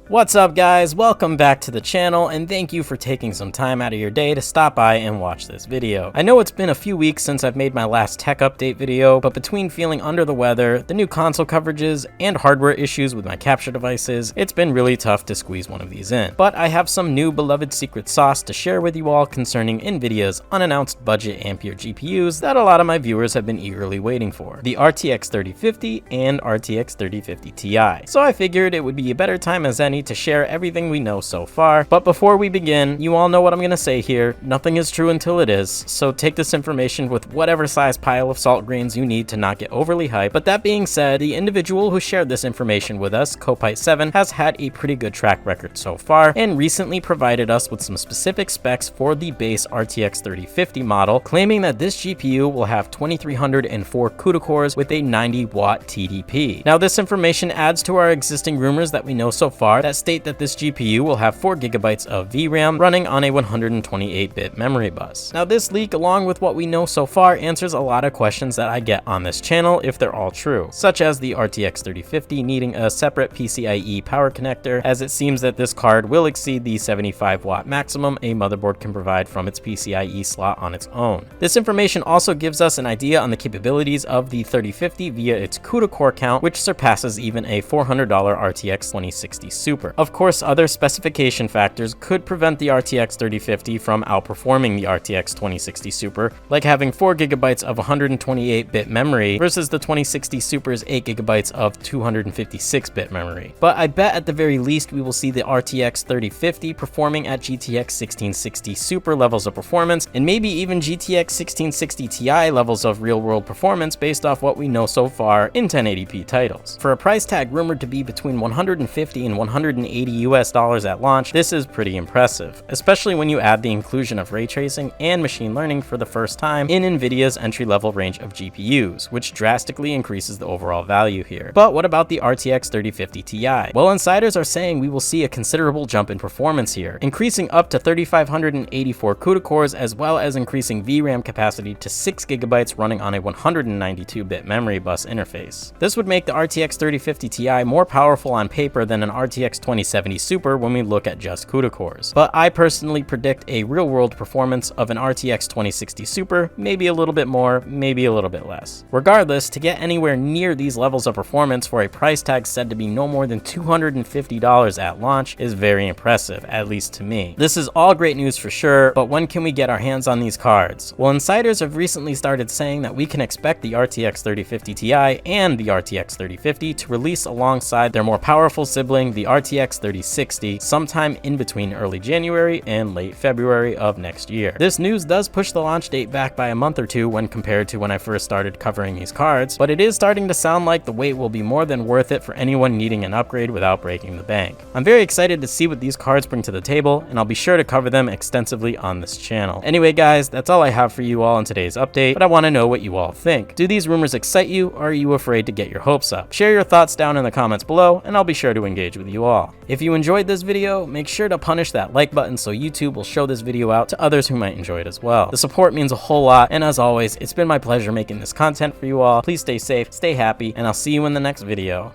What's up guys, welcome back to the channel and thank you for taking some time out of your day to stop by and watch this video. I know it's been a few weeks since I've made my last tech update video, but between feeling under the weather, the new console coverages, and hardware issues with my capture devices, it's been really tough to squeeze one of these in. But I have some new beloved secret sauce to share with you all concerning Nvidia's unannounced budget Ampere GPUs that a lot of my viewers have been eagerly waiting for, the RTX 3050 and RTX 3050 Ti. So I figured it would be a better time as any to share everything we know so far. But before we begin, you all know what I'm gonna say here. Nothing is true until it is, so take this information with whatever size pile of salt grains you need to not get overly hyped. But that being said, the individual who shared this information with us, Copite7, has had a pretty good track record so far, and recently provided us with some specific specs for the base RTX 3050 model, claiming that this GPU will have 2304 CUDA cores with a 90-watt TDP. Now this information adds to our existing rumors that we know so far that state that this GPU will have 4 GB of VRAM running on a 128-bit memory bus. Now this leak, along with what we know so far, answers a lot of questions that I get on this channel if they're all true, such as the RTX 3050 needing a separate PCIe power connector, as it seems that this card will exceed the 75-watt maximum a motherboard can provide from its PCIe slot on its own. This information also gives us an idea on the capabilities of the 3050 via its CUDA core count, which surpasses even a $400 RTX 2060 Super. Of course, other specification factors could prevent the RTX 3050 from outperforming the RTX 2060 Super, like having 4 GB of 128-bit memory versus the 2060 Super's 8 GB of 256-bit memory. But I bet at the very least we will see the RTX 3050 performing at GTX 1660 Super levels of performance, and maybe even GTX 1660 Ti levels of real-world performance based off what we know so far in 1080p titles. For a price tag rumored to be between $150 and $180 US at launch, this is pretty impressive, especially when you add the inclusion of ray tracing and machine learning for the first time in Nvidia's entry-level range of GPUs, which drastically increases the overall value here. But what about the RTX 3050 Ti? Well, insiders are saying we will see a considerable jump in performance here, increasing up to 3584 CUDA cores, as well as increasing VRAM capacity to 6 GB running on a 192-bit memory bus interface. This would make the RTX 3050 Ti more powerful on paper than an RTX 2070 Super when we look at just CUDA cores. But I personally predict a real-world performance of an RTX 2060 Super, maybe a little bit more, maybe a little bit less. Regardless, to get anywhere near these levels of performance for a price tag said to be no more than $250 at launch is very impressive, at least to me. This is all great news for sure, but when can we get our hands on these cards? Well, insiders have recently started saying that we can expect the RTX 3050 Ti and the RTX 3050 to release alongside their more powerful sibling, the RTX 3060, sometime in between early January and late February of next year. This news does push the launch date back by a month or two when compared to when I first started covering these cards, but it is starting to sound like the wait will be more than worth it for anyone needing an upgrade without breaking the bank. I'm very excited to see what these cards bring to the table, and I'll be sure to cover them extensively on this channel. Anyway guys, that's all I have for you all in today's update, but I want to know what you all think. Do these rumors excite you, or are you afraid to get your hopes up? Share your thoughts down in the comments below, and I'll be sure to engage with you all. If you enjoyed this video, make sure to punish that like button so YouTube will show this video out to others who might enjoy it as well. The support means a whole lot, and as always, it's been my pleasure making this content for you all. Please stay safe, stay happy, and I'll see you in the next video.